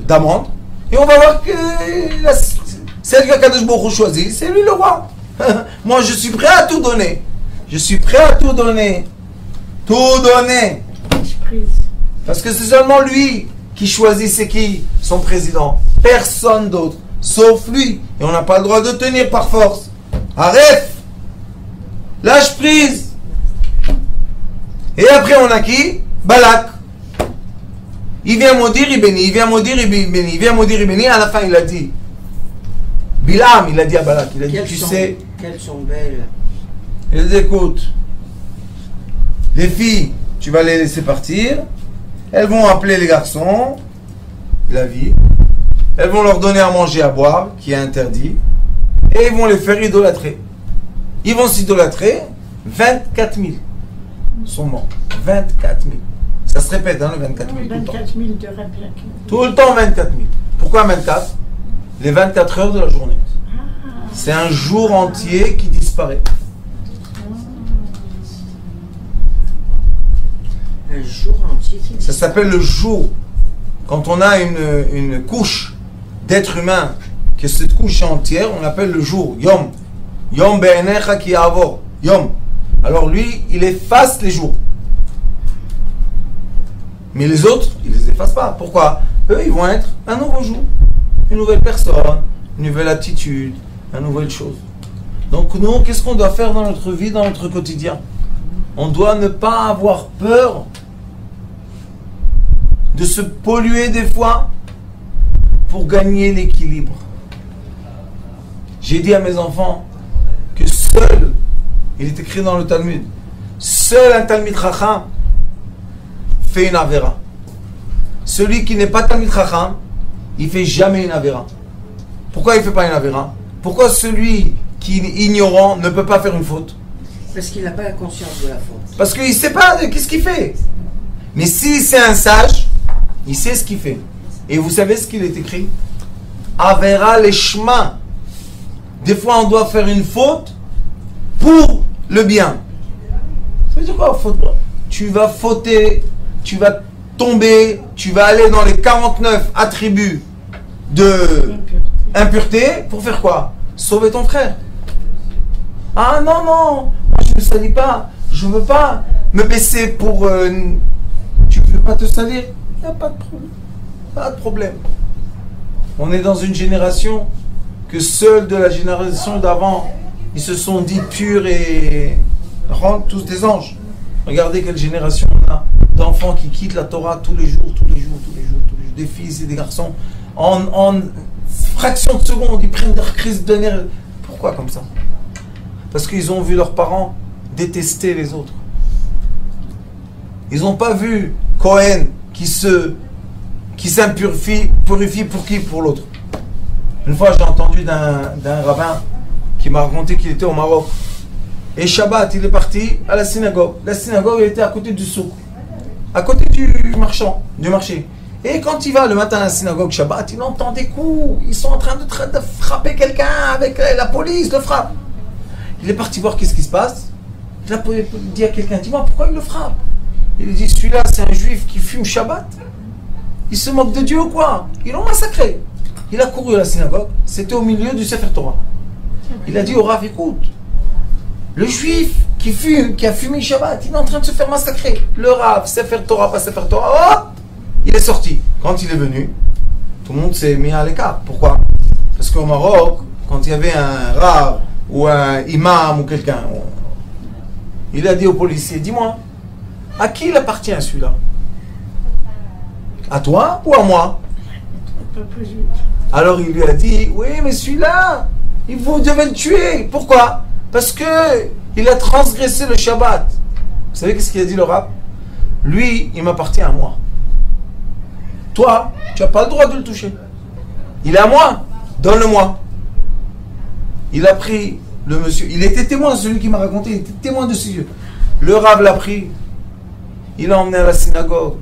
d'amande, et on va voir que celle que Kadosh Baruch Hu choisit, c'est lui le roi. Moi, je suis prêt à tout donner. Je suis prêt à tout donner. Tout donner. Parce que c'est seulement lui qui choisit c'est qui son président. Personne d'autre, sauf lui. Et on n'a pas le droit de tenir par force. Arrête. Lâche prise. Et après on a qui? Balak. Il vient maudire, il bénit. Il vient maudire, il bénit. Il vient maudire, il bénit. À la fin il a dit. Bilam, il a dit à Balak. Il a dit, tu sais. Qu'elles sont belles. Il a dit, écoute. Les filles, tu vas les laisser partir. Elles vont appeler les garçons, la vie. Elles vont leur donner à manger, à boire, qui est interdit. Et ils vont les faire idolâtrer. Ils vont s'idolâtrer. 24 000 sont morts. 24 000. Ça se répète, hein, le 24 000. 24 000 de Rabbi Akiva. Tout le temps 24 000. Pourquoi 24? Les 24 heures de la journée. C'est un jour entier qui disparaît. Un jour entier qui Ça s'appelle le jour. Quand on a une couche d'être humain, que cette couche est entière, on l'appelle le jour. Yom. Yom be'enecha ki ya'avor. Yom. Alors lui, il efface les jours. Mais les autres, ils ne les effacent pas. Pourquoi? Eux, ils vont être un nouveau jour. Une nouvelle personne, une nouvelle attitude, une nouvelle chose. Donc nous, qu'est-ce qu'on doit faire dans notre vie, dans notre quotidien? On doit ne pas avoir peur de se polluer des fois pour gagner l'équilibre. J'ai dit à mes enfants que seul, il est écrit dans le Talmud, seul un Talmid Chacham fait une avéra. Celui qui n'est pas Talmid Chacham, il fait jamais une avéra. Pourquoi il ne fait pas une avéra? Pourquoi celui qui est ignorant ne peut pas faire une faute? Parce qu'il n'a pas la conscience de la faute. Parce qu'il ne sait pas qu'est-ce qu'il fait. Mais si c'est un sage, il sait ce qu'il fait. Et vous savez ce qu'il est écrit? Avera les chemins. Des fois, on doit faire une faute pour le bien. Ça veut dire quoi, faute? Tu vas fauter, tu vas tomber, tu vas aller dans les 49 attributs de impureté pour faire quoi? Sauver ton frère. Ah non, non, moi je ne me salis pas, je ne veux pas me baisser pour... tu ne veux pas te salir? Il n'y a pas de problème. Pas de problème. On est dans une génération que seuls de la génération d'avant, ils se sont dit purs et rendent tous des anges. Regardez quelle génération on a d'enfants qui quittent la Torah tous les jours, des filles et des garçons. En fraction de seconde, ils prennent leur crise de nerfs. Pourquoi comme ça? Parce qu'ils ont vu leurs parents détester les autres. Ils n'ont pas vu Cohen qui s'impurifie pour qui? Pour l'autre. Une fois, j'ai entendu d'un rabbin qui m'a raconté qu'il était au Maroc. Et Shabbat, il est parti à la synagogue. La synagogue, elle était à côté du souk, à côté du marché. Et quand il va le matin à la synagogue Shabbat, il entend des coups. Ils sont en train de frapper quelqu'un avec la police, le frappe. Il est parti voir qu'est-ce qui se passe. Il a dit à quelqu'un, dis-moi pourquoi il le frappe? Il dit, celui-là c'est un juif qui fume Shabbat. Il se moque de Dieu ou quoi? Ils l'ont massacré. Il a couru à la synagogue, c'était au milieu du Sefer Torah. Il a dit au Rav, écoute, le juif qui a fumé Shabbat, il est en train de se faire massacrer. Le Rav, Sefer Torah, pas Sefer Torah, hop, il est sorti. Quand il est venu, tout le monde s'est mis à l'écart. Pourquoi? Parce qu'au Maroc, quand il y avait un Rav ou un imam ou quelqu'un, il a dit au policier, dis-moi, à qui il appartient celui-là? À toi ou à moi? Alors il lui a dit, oui mais celui-là, vous devez le tuer. Pourquoi? Parce que il a transgressé le Shabbat. Vous savez qu'est-ce qu'il a dit le Rav? Lui, il m'appartient à moi. Toi, tu n'as pas le droit de le toucher. Il est à moi, donne-le-moi. Il a pris le monsieur, il était témoin, celui qui m'a raconté, il était témoin de ses yeux. Le Rav l'a pris, il l'a emmené à la synagogue,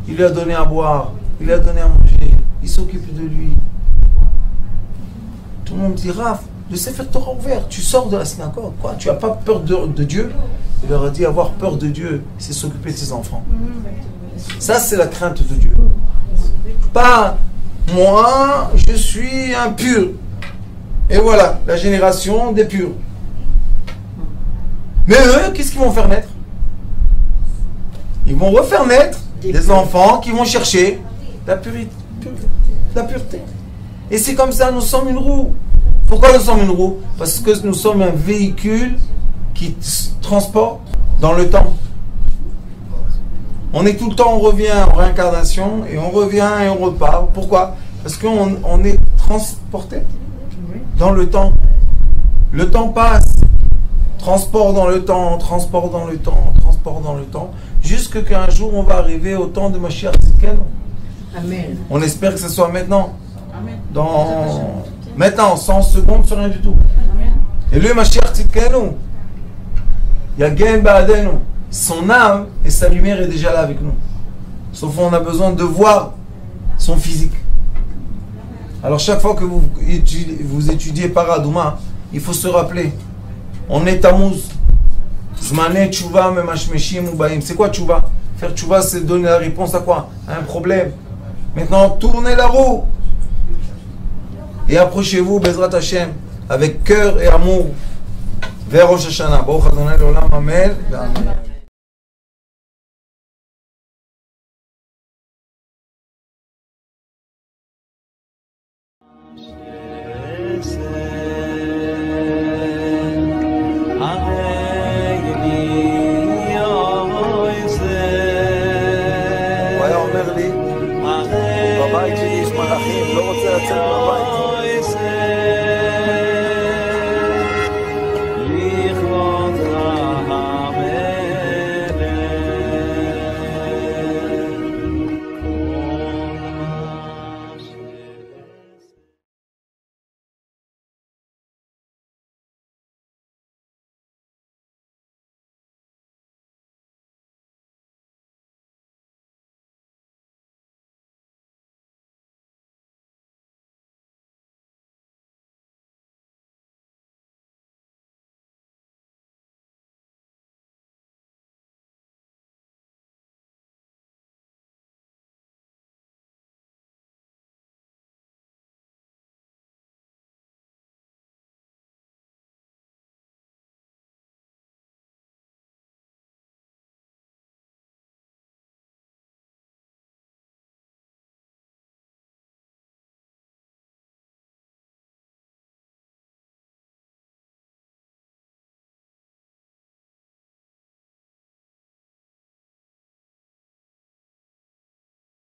il lui a donné à boire, il lui a donné à manger, il s'occupe de lui. Tout le monde dit, Rav, le Sefer Torah ouvert, tu sors de la synagogue, quoi? Tu n'as pas peur de Dieu? Il leur a dit, avoir peur de Dieu, c'est s'occuper de ses enfants. Ça, c'est la crainte de Dieu. Pas, moi, je suis un pur. Et voilà, la génération des purs. Mais eux, qu'est-ce qu'ils vont faire naître? Ils vont refaire naître des enfants qui vont chercher la pureté. Et c'est comme ça, nous sommes une roue. Pourquoi nous sommes une roue? Parce que nous sommes un véhicule qui transporte dans le temps. On est tout le temps, on revient en réincarnation et on revient et on repart. Pourquoi? Parce qu'on est transporté dans le temps. Le temps passe. Transport dans le temps, jusqu'à qu'un jour on va arriver au temps de Mashiach Tzidkenu. Amen. On espère que ce soit maintenant. Amen. Maintenant, 100 secondes, c'est rien du tout. Amen. Et lui, Mashiach Tzidkenu, Yagen Ba'adenu, son âme et sa lumière est déjà là avec nous. Sauf qu'on a besoin de voir son physique. Alors chaque fois que vous étudiez Paradouma, il faut se rappeler, on est Tammuz, Zmane Tchouva Memashmeshim Ubaim. C'est quoi Tchouva? Faire Tchouva, c'est donner la réponse à quoi? À un problème. Maintenant, tournez la roue et approchez-vous, Bezrat Hashem, avec cœur et amour vers Rosh Hashanah. Baruch Adonai L'Olam, Amen. Amen. הוא היה אומר לי, בבית שלי יש מלאכים, לא רוצה לצאת.